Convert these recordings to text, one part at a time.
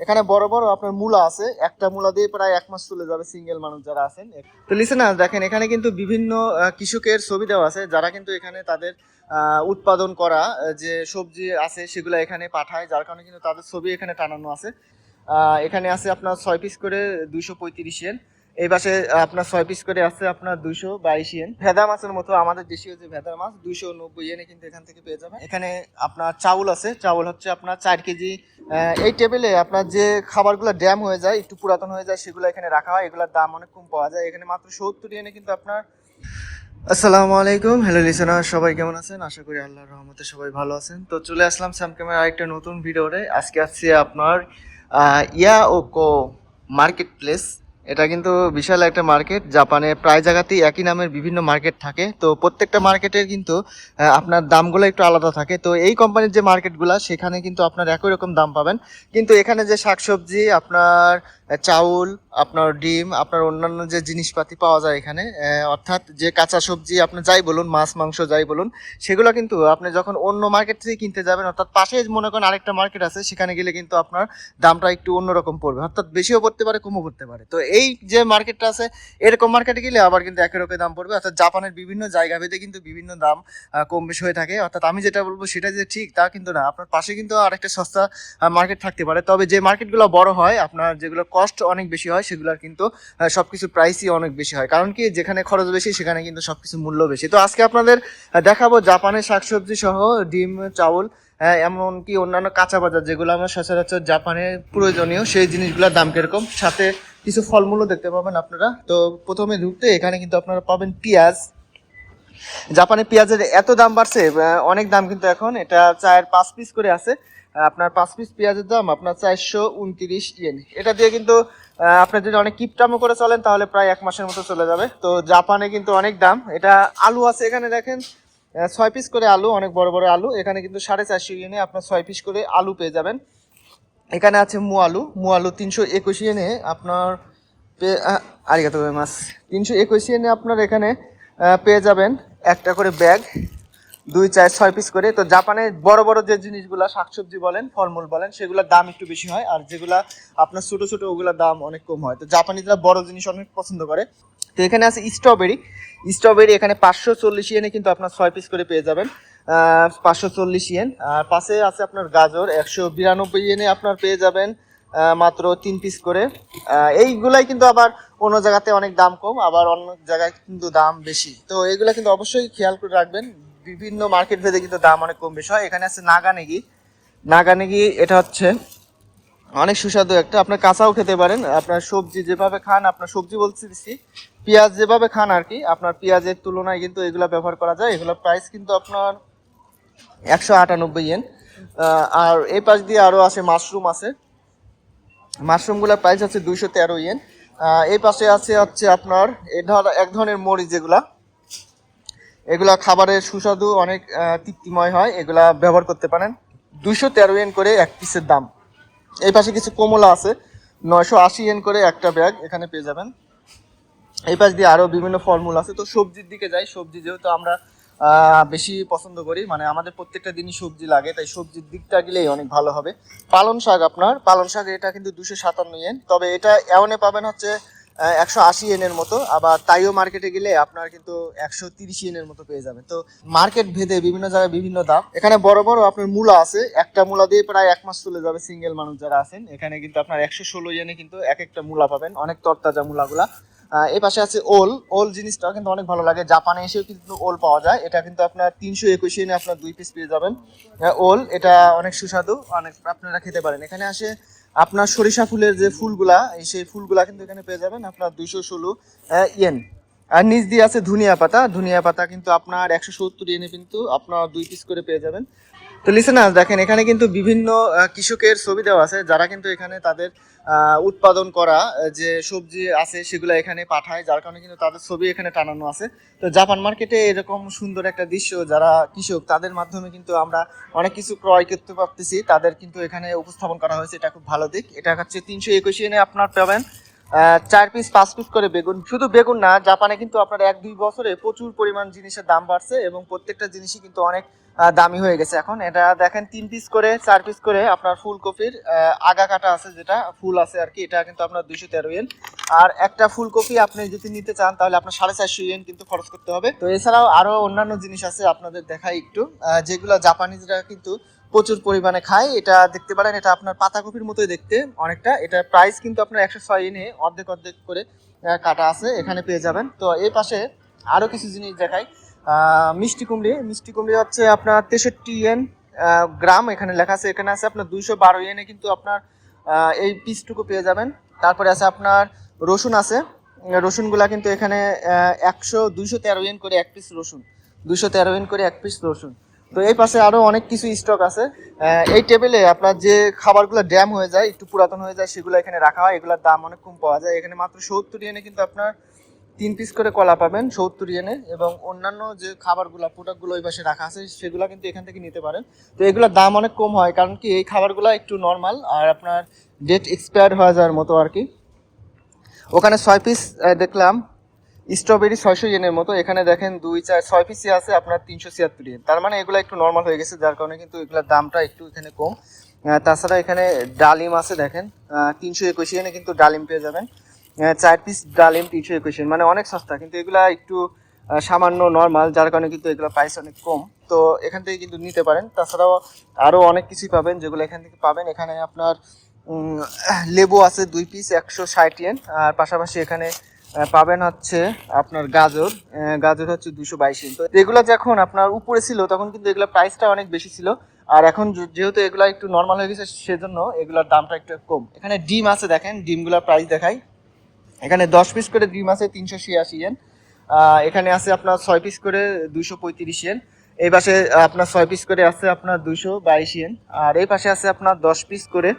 এখানে বড় বড় আপনার মূলা আছে, একটা মূলা দিয়ে প্রায় 1 মাস চলে যাবে সিঙ্গেল মানুষ যারা আছেন। তো লিসেনার্স দেখেন, এখানে কিন্তু বিভিন্ন কৃষকের ছবি দেওয়া আছে যারা কিন্তু এখানে তাদের উৎপাদন করা যে সবজি আছে সেগুলো এখানে পাঠায়, যার কারণে কিন্তু তাদের ছবি এখানে টানানো আছে। এখানে আছে আপনার 6 পিস করে 235 ইয়েন। এই পাশে আপনার 6 পিস করে আছে আপনার 222 ইয়েন। ভেদা মাছের মতো আমাদের দেশীয় যে ভেদা মাছ 290 ইয়েনে কিন্তু এখান থেকে পেয়ে যাবেন। এখানে আপনার চাউল আছে, চাউল হচ্ছে আপনার 4 কেজি। এই টেবিলে আপনার যে খাবারগুলো ড্যাম হয়ে যায়, একটু পুরাতন হয়ে যায়, সেগুলো এখানে রাখা হয়। এগুলোর দাম অনেক কম পাওয়া যায় এখানে, মাত্র 70 ইয়েনে কিন্তু আপনার। আসসালামু আলাইকুম, হ্যালো লিসেনার, সবাই কেমন আছেন? আশা করি আল্লাহর রহমতে সবাই ভালো আছেন। তো চলে আসলাম স্যাম ক্যামেরা আরেকটা নতুন ভিডিওতে। আজকে আসছে আপনার ইয়াওকো মার্কেট প্লেস। এটা কিন্তু বিশাল একটা মার্কেট। জাপানে প্রায় জায়গাতেই একই নামের বিভিন্ন মার্কেট থাকে, তো প্রত্যেকটা মার্কেটের কিন্তু আপনার দামগুলো একটু আলাদা থাকে। তো এই কোম্পানির যে মার্কেটগুলো সেখানে কিন্তু আপনার একই রকম দাম পাবেন, কিন্তু এখানে যে শাকসবজি, আপনার চাউল, আপনার ডিম, আপনার অন্যান্য যে জিনিসপাতি পাওয়া যায় এখানে, অর্থাৎ যে কাঁচা সবজি আপনার যাই বলুন, মাছ মাংস যাই বলুন, সেগুলো কিন্তু আপনি যখন অন্য মার্কেট থেকে কিনতে যাবেন, অর্থাৎ পাশে মনে করেন আরেকটা মার্কেট আছে, সেখানে গেলে কিন্তু আপনার দামটা একটু অন্যরকম পড়বে, অর্থাৎ বেশিও পড়তে পারে, কমও পড়তে পারে। তো এই যে মার্কেটটা আছে, এরকম মার্কেটে গেলে আবার কিন্তু একই রকম দাম পড়বে। অর্থাৎ জাপানের বিভিন্ন জায়গা ভেদে কিন্তু বিভিন্ন দাম কম বেশি হয়ে থাকে। অর্থাৎ আমি যেটা বলবো সেটা যে ঠিক তা কিন্তু না, আপনার পাশে কিন্তু আরেকটা সস্তা মার্কেট থাকতে পারে। তবে যে মার্কেটগুলো বড় হয়, আপনার যেগুলো কস্ট অনেক বেশি হয়, সেগুলোর কিন্তু সবকিছু প্রাইসই অনেক বেশি হয়। কারণ কি, যেখানে খরচ বেশি সেখানে কিন্তু সবকিছু মূল্য বেশি। তো আজকে আপনাদের দেখাবো জাপানের শাকসবজি সহ ডিম, চাউল, এমনকি অন্যান্য কাঁচা বাজার যেগুলো আমরা সচরাচর জাপানে প্রয়োজনীয়, সেই জিনিসগুলোর দাম কিরকম, সাথে কিছু ফলমূলও দেখতে পাবেন আপনারা। তো প্রথমে ঢুকতে এখানে কিন্তু আপনারা পাবেন পেঁয়াজ। জাপানে পেঁয়াজের এত দাম বাড়ছে, অনেক দাম কিন্তু এখন। এটা 4-5 পিস করে আছে। আপনার 5 পিস পেঁয়াজের দাম আপনার 429 ইয়েন। এটা দিয়ে কিন্তু আপনার যদি অনেক কিপটামো করে চলেন তাহলে প্রায় 1 মাসের মতো চলে যাবে। তো জাপানে কিন্তু অনেক দাম। এটা আলু আছে এখানে দেখেন, 6 পিস করে আলু, অনেক বড় বড় আলু। এখানে কিন্তু 450 ইয়েনে আপনার 6 পিস করে আলু পেয়ে যাবেন। এখানে আছে মু আলু 321 ইয়েনে আপনার আরিগাতো গোজাইমাস। 321 ইয়েনে আপনার এখানে পেয়ে যাবেন একটা করে ব্যাগ, 2, 4, 6 পিস করে। তো জাপানে বড় বড় যে জিনিসগুলা শাকসবজি বলেন, ফলমূল বলেন, সেগুলোর দাম একটু বেশি হয়, আর যেগুলা আপনার ছোট ছোট ওগুলোর দাম অনেক কম হয়। তো জাপানিরা বড় জিনিস অনেক পছন্দ করে। তো এখানে আছে স্ট্রবেরি এখানে 540 ইয়েনে কিন্তু আপনার 6 পিস করে পেয়ে যাবেন, 540 ইয়েন। আর পাশে আছে আপনার গাজর, 192 ইয়েনে আপনার পেয়ে যাবেন মাত্র 3 পিস করে। এইগুলাই কিন্তু আবার অন্য জায়গাতে অনেক দাম কম, আবার অন্য জায়গায় কিন্তু দাম বেশি। তো এগুলা কিন্তু অবশ্যই খেয়াল করে রাখবেন, বিভিন্ন মার্কেট ভেদে কিন্তু দাম অনেক কম বেশি হয়। এখানে আছে নাগানেগি, এটা হচ্ছে অনেক সুস্বাদু একটা, আপনার কাঁচাও খেতে পারেন। আপনার সবজি যেভাবে খান, আপনার সবজি বলতেছি পেঁয়াজ যেভাবে খান আর কি, আপনার পেঁয়াজের তুলনায় কিন্তু এগুলা ব্যবহার করা যায়। এগুলোর প্রাইস কিন্তু আপনার 198 ইয়েন। আর এই পাশ দিয়ে আরও আছে মাশরুম আছে, মাশরুমগুলোর প্রাইস হচ্ছে 213 ইয়েন। এই পাশে আছে হচ্ছে আপনার এক ধরনের মরিচ, এগুলা খাবারের সুস্বাদু, অনেক তৃপ্তিময় হয়, এগুলা ব্যবহার করতে পারেন। 213 ইয়েন করে 1 পিসের দাম। এই পাশে কিছু কমলা আছে, 980 ইয়েন করে একটা ব্যাগ এখানে পেয়ে যাবেন। এই পাশ দিয়ে আরো বিভিন্ন ফলমূল আছে। তো সবজির দিকে যাই, সবজি যেহেতু আমরা বেশি পছন্দ করি, মানে আমাদের প্রত্যেকটা দিনই সবজি লাগে, তাই সবজির দিকটা গেলেই অনেক ভালো হবে। পালং শাক এটা কিন্তু 257 ইয়েন, তবে এটা এমনে পাবেন হচ্ছে 180 ইয়েনের মতো। আবার তাইও মার্কেটে গেলে আপনার কিন্তু 130 ইয়েনের মতো পেয়ে যাবেন। তো মার্কেট ভেদে বিভিন্ন জায়গায় বিভিন্ন দাম। এখানে বড় বড় আপনার মূলা আছে, একটা মূলা দিয়ে প্রায় 1 মাস চলে যাবে সিঙ্গেল মানুষ যারা আছেন। এখানে কিন্তু আপনার 116 ইয়েনে কিন্তু এক একটা মূলা পাবেন, অনেক তরতাজা মূলাগুলা। এই পাশে আছে ওল জিনিসটা কিন্তু অনেক ভালো লাগে, জাপানে এসেও কিন্তু ওল পাওয়া যায়। এটা কিন্তু আপনার 321 ইয়েনে আপনার 2 পিস পেয়ে যাবেন। ওল এটা অনেক সুস্বাদু, অনেক আপনারা খেতে পারেন। এখানে আসে আপনার সরিষা ফুলের যে ফুলগুলা, সেই ফুলগুলা কিন্তু এখানে পেয়ে যাবেন আপনার 216 ইয়েন। আর নিচ দিয়ে আছে ধনিয়া পাতা কিন্তু আপনার 170 ইয়েনে কিন্তু আপনার 2 পিস করে পেয়ে যাবেন। তো লিসেনার্স দেখেন, এখানে কিন্তু বিভিন্ন কৃষকের ছবি দেওয়া আছে যারা কিন্তু এখানে তাদের উৎপাদন করা যে সবজি আছে সেগুলো এখানে পাঠায়, যার কারণে কিন্তু তাদের ছবি এখানে টানানো আছে। তো জাপান মার্কেটে এরকম সুন্দর একটা দৃশ্য, যারা কৃষক তাদের মাধ্যমে কিন্তু আমরা অনেক কিছু ক্রয় করতে পারতেছি, তাদের কিন্তু এখানে উপস্থাপন করা হয়েছে, এটা খুব ভালো দিক। এটা হচ্ছে 321 ইয়েনে আপনার পাবেন 4 পিস 5 পিস করে বেগুন। শুধু বেগুন না, জাপানে কিন্তু আপনার 1-2 বছরে প্রচুর পরিমাণ জিনিসের দাম বাড়ছে এবং প্রত্যেকটা জিনিসই কিন্তু অনেক দামি হয়ে গেছে এখন। এটা দেখেন 3 পিস করে 4 পিস করে আপনার ফুলকপির আগা কাটা আছে, যেটা ফুল আছে আর কি, এটা কিন্তু আপনার 213 ইয়েন। আর একটা ফুলকপি আপনি যদি নিতে চান তাহলে আপনার 450 ইয়েন কিন্তু খরচ করতে হবে। তো এছাড়াও আরো অন্যান্য জিনিস আছে, আপনাদের দেখাই একটু, যেগুলো জাপানিজরা কিন্তু প্রচুর পরিমাণে খায়। এটা দেখতে পারেন, এটা আপনার পাতাকপির মতোই দেখতে অনেকটা। এটা প্রাইস কিন্তু আপনার 106 ইয়েনে অর্ধেক অর্ধেক করে কাটা আছে, এখানে পেয়ে যাবেন। তো এই পাশে আরো কিছু জিনিস দেখাই। মিষ্টি কুমড়ি, মিষ্টি কুমড়ি হচ্ছে আপনার 63 ইয়েন গ্রাম, এখানে লেখা আছে। এখানে আছে আপনার 212 ইয়েনে কিন্তু আপনার এই পিসটুকু পেয়ে যাবেন। তারপরে আছে আপনার রসুন আছে, রসুনগুলা কিন্তু এখানে 213 ইয়েন করে 1 পিস রসুন, 213 ইয়েন করে 1 পিস রসুন। তো এই পাশে আরো অনেক কিছু স্টক আছে। এই টেবিলে আপনার যে খাবারগুলো ড্যাম হয়ে যায়, একটু পুরাতন হয়ে যায়, সেগুলো এখানে রাখা হয়। এগুলোর দাম অনেক কম পাওয়া যায় এখানে, মাত্র 70 ইয়েনে কিন্তু আপনার 3 পিস করে কলা পাবেন 70 ইয়েনে। এবং অন্যান্য যে খাবারগুলো প্রোডাক্টগুলো ওই পাশে রাখা আছে সেগুলো কিন্তু এখান থেকে নিতে পারেন। তো এগুলোর দাম অনেক কম হয়, কারণ কি এই খাবারগুলো একটু নর্মাল আর আপনার ডেট এক্সপায়ার হয়ে যাওয়ার মতো আর কি। ওখানে 6 পিস দেখলাম স্ট্রবেরি 600 ইয়েনের মতো, এখানে দেখেন 2-4-6 পিসই আছে আপনার 376 ইয়েন। তার মানে এগুলো একটু নর্মাল হয়ে গেছে, যার কারণে কিন্তু এগুলোর দামটা একটু এখানে কম। তাছাড়া এখানে ডালিম আছে দেখেন, 321 ইয়েনে কিন্তু ডালিম পেয়ে যাবেন। 4 পিস ডালিম 321 ইয়েন, মানে অনেক সস্তা। কিন্তু এগুলা একটু সামান্য নর্মাল, যার কারণে কিন্তু এগুলো প্রাইস অনেক কম। তো এখান থেকে কিন্তু নিতে পারেন। তাছাড়াও আরও অনেক কিছুই পাবেন যেগুলো এখান থেকে পাবেন। এখানে আপনার লেবু আছে 2 পিস 160 ইয়েন। আর পাশাপাশি এখানে পাবেন হচ্ছে আপনার গাজর, গাজর হচ্ছে 222 ইয়েন। তো এগুলো যখন আপনার উপরে ছিল তখন কিন্তু এগুলো প্রাইসটা অনেক বেশি ছিল, আর এখন যেহেতু এগুলো একটু নর্মাল হয়ে গেছে সেজন্য এগুলোর দামটা একটু কম। এখানে ডিম আছে দেখেন, ডিমগুলোর প্রাইস দেখাই। এখানে 10 পিস করে ডিম আছে 386 ইয়েন। এখানে আছে আপনার 6 পিস করে 235 ইয়েন। এই পাশে আপনার 6 পিস করে আছে আপনার 222 ইয়েন। আর এই পাশে আছে আপনার 10 পিস করে,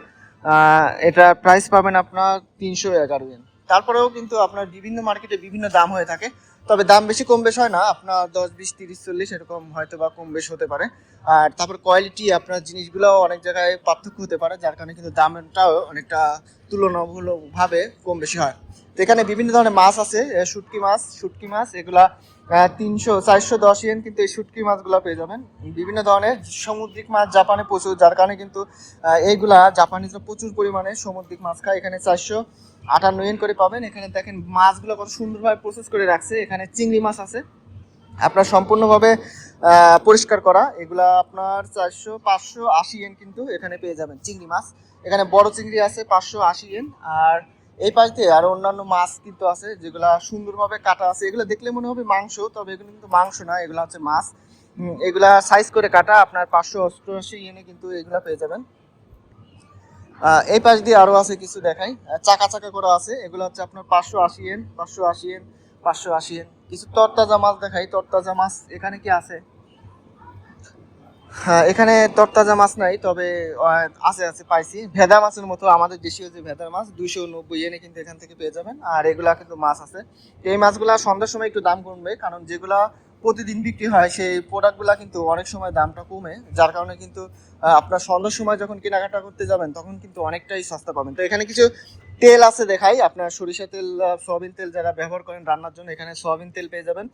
এটা প্রাইস পাবেন আপনার 311 ইয়েন। তারপরেও কিন্তু আপনার বিভিন্ন মার্কেটে বিভিন্ন দাম হয়ে থাকে, তবে দাম বেশি কম বেশ হয় না, আপনার 10, 20, 30, 40 এরকম হয়তো বা কম বেশ হতে পারে। আর তারপর কোয়ালিটি আপনার জিনিসগুলো অনেক জায়গায় পার্থক্য হতে পারে, যার কারণে কিন্তু দামটাও অনেকটা তুলনামূলকভাবে কম বেশি হয়। তো এখানে বিভিন্ন ধরনের মাছ আছে, শুটকি মাছ এগুলা 300-410 ইয়েন কিন্তু এই শুটকি মাছগুলো পেয়ে যাবেন। বিভিন্ন ধরনের সামুদ্রিক মাছ জাপানে প্রচুর, যার কারণে কিন্তু এইগুলা জাপানিজরা প্রচুর পরিমাণে সামুদ্রিক মাছ খায়। এখানে 458 ইয়েন করে পাবেন। এখানে দেখেন মাছগুলো কত সুন্দরভাবে প্রসেস করে রাখছে। এখানে চিংড়ি মাছ আছে আপনার সম্পূর্ণভাবে পরিষ্কার করা, এগুলা আপনার 580 ইয়েন কিন্তু এখানে পেয়ে যাবেন চিংড়ি মাছ। এখানে বড় চিংড়ি আছে 580 ইয়েন। আর এই পাশে আরো অন্যান্য মাছ কিন্তু আছে যেগুলা সুন্দরভাবে কাটা আছে, এগুলো দেখলে মনে হবে মাংস, তবে এগুলো কিন্তু মাংস না, এগুলো হচ্ছে মাছ। এগুলা সাইজ করে কাটা আপনার 588 ইয়েনে কিন্তু এগুলা পেয়ে যাবেন। এই পাশ দিয়ে আরো আছে কিছু দেখাই, চাকা চাকা করা আছে, এগুলো হচ্ছে আপনার 580 ইয়েন, 580 ইয়েন, 580 ইয়েন। কিছু তরতাজা মাছ দেখাই, তরতাজা মাছ এখানে কি আছে? হ্যাঁ, এখানে তরতাজা মাছ নাই, তবে আছে আছে পাইছি ভেদা মাছের মতো, আমাদের দেশীয় যে ভেদার মাছ 290 ইয়েনে কিন্তু এখান থেকে পেয়ে যাবেন। আর এগুলা কিন্তু মাছ আছে। এই মাছগুলা সন্ধ্যার সময় একটু দাম কমবে, কারণ যেগুলা প্রতিদিন বিক্রি হয় সেই প্রোডাক্টগুলা কিন্তু অনেক সময় দামটা কমে, যার কারণে কিন্তু আপনার সন্ধ্যার সময় যখন কেনাকাটা করতে যাবেন তখন কিন্তু অনেকটাই সস্তা পাবেন। তো এখানে কিছু তেল আছে দেখাই, আপনার সরিষা তেল, সয়াবিন তেল যারা ব্যবহার করেন রান্নার জন্য, এখানে সয়াবিন তেল পেয়ে যাবেন।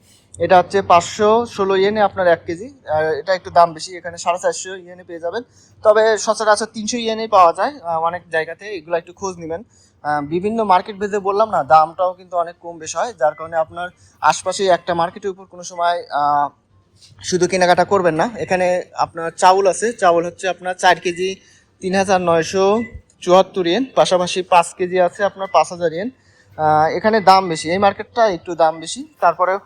এটা হচ্ছে 516 ইয়েনে আপনার 1 কেজি। এটা একটু দাম বেশি, এখানে 450 ইয়েনে পেয়ে যাবেন। তবে সচরাচর 300 ইয়েনেই পাওয়া যায় অনেক জায়গাতে, এগুলো একটু খোঁজ নেবেন। বিভিন্ন মার্কেট ভেদে বললাম না, দামটাও কিন্তু অনেক কম বেশ হয়, যার কারণে আপনার আশপাশে একটা মার্কেটের উপর কোনো সময় শুধু কেনাকাটা করবেন না। এখানে আপনার চাউল আছে, চাউল হচ্ছে আপনার 4 কেজি 3974 ইয়েন, পাশাপাশি 5 কেজি আছে আপনার 5000 ইয়েন। এখানে দাম বেশি, এই মার্কেটটা একটু দাম বেশি। তারপরেও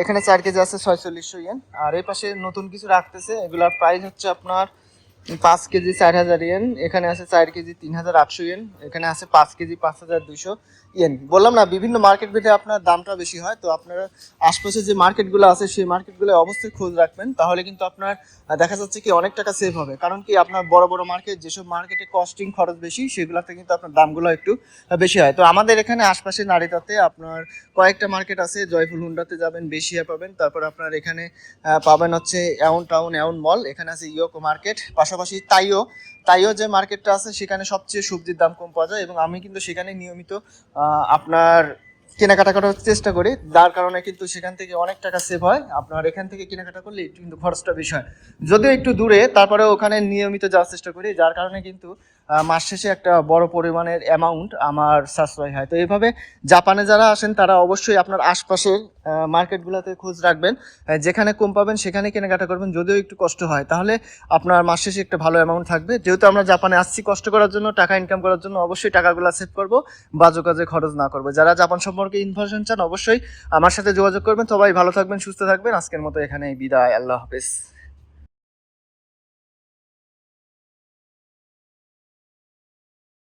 এখানে 4 কেজি আছে 4600 ইয়েন। আর এই পাশে নতুন কিছু রাখতেছে, এগুলার প্রাইস হচ্ছে আপনার 5 কেজি 4000 ইয়েন। এখানে আছে 4 কেজি 3800 ইয়েন। এখানে আছে 5 কেজি 5200 ইয়েন। বললাম না, বিভিন্ন মার্কেট ভেদে আপনার দামটা বেশি হয়। তো আপনারা আশপাশে যে মার্কেটগুলো আছে সেই মার্কেটগুলো অবশ্যই খোঁজ রাখবেন, তাহলে কিন্তু আপনার দেখা যাচ্ছে কি অনেক টাকা সেভ হবে। কারণ কি আপনার বড় বড় মার্কেট, যেসব মার্কেটে কস্টিং খরচ বেশি, সেগুলোতে কিন্তু আপনার দামগুলো একটু বেশি হয়। তো আমাদের এখানে আশপাশে নারিতাতে আপনার কয়েকটা মার্কেট আছে, জয়ফুল হুন্ডাতে যাবেন বেশিয়া পাবেন। তারপর আপনার এখানে পাবেন হচ্ছে এউন টাউন, এউন মল, এখানে আছে ইয়োকো মার্কেট, পাশাপাশি পাশাপাশি তাইও যে মার্কেটটা আছে সেখানে সবচেয়ে সবজির দাম কম পাওয়া যায়, এবং আমি কিন্তু সেখানে নিয়মিত আপনার কেনাকাটা করার চেষ্টা করি, যার কারণে কিন্তু সেখান থেকে অনেক টাকা সেভ হয়। আপনার এখান থেকে কেনাকাটা করলে একটু কিন্তু খরচটা বেশি হয়, যদিও একটু দূরে, তারপরে ওখানে নিয়মিত যাওয়ার চেষ্টা করি, যার কারণে কিন্তু মাস শেষে একটা বড় পরিমাণের অ্যামাউন্ট আমার সাশ্রয় হয়। তো এইভাবে জাপানে যারা আসেন তারা অবশ্যই আপনার আশপাশের মার্কেটগুলোতে খোঁজ রাখবেন, যেখানে কম পাবেন সেখানে কেনাকাটা করবেন, যদিও একটু কষ্ট হয়, তাহলে আপনার মাস শেষে একটা ভালো অ্যামাউন্ট থাকবে। যেহেতু আমরা জাপানে আসছি কষ্ট করার জন্য, টাকা ইনকাম করার জন্য, অবশ্যই টাকাগুলো সেভ করবো, বাজে কাজে খরচ না করবো। যারা জাপান সম্পর্কে ইনফরমেশন চান অবশ্যই আমার সাথে যোগাযোগ করবেন। সবাই ভালো থাকবেন, সুস্থ থাকবেন। আজকের মতো এখানেই বিদায়, আল্লাহ হাফেজ।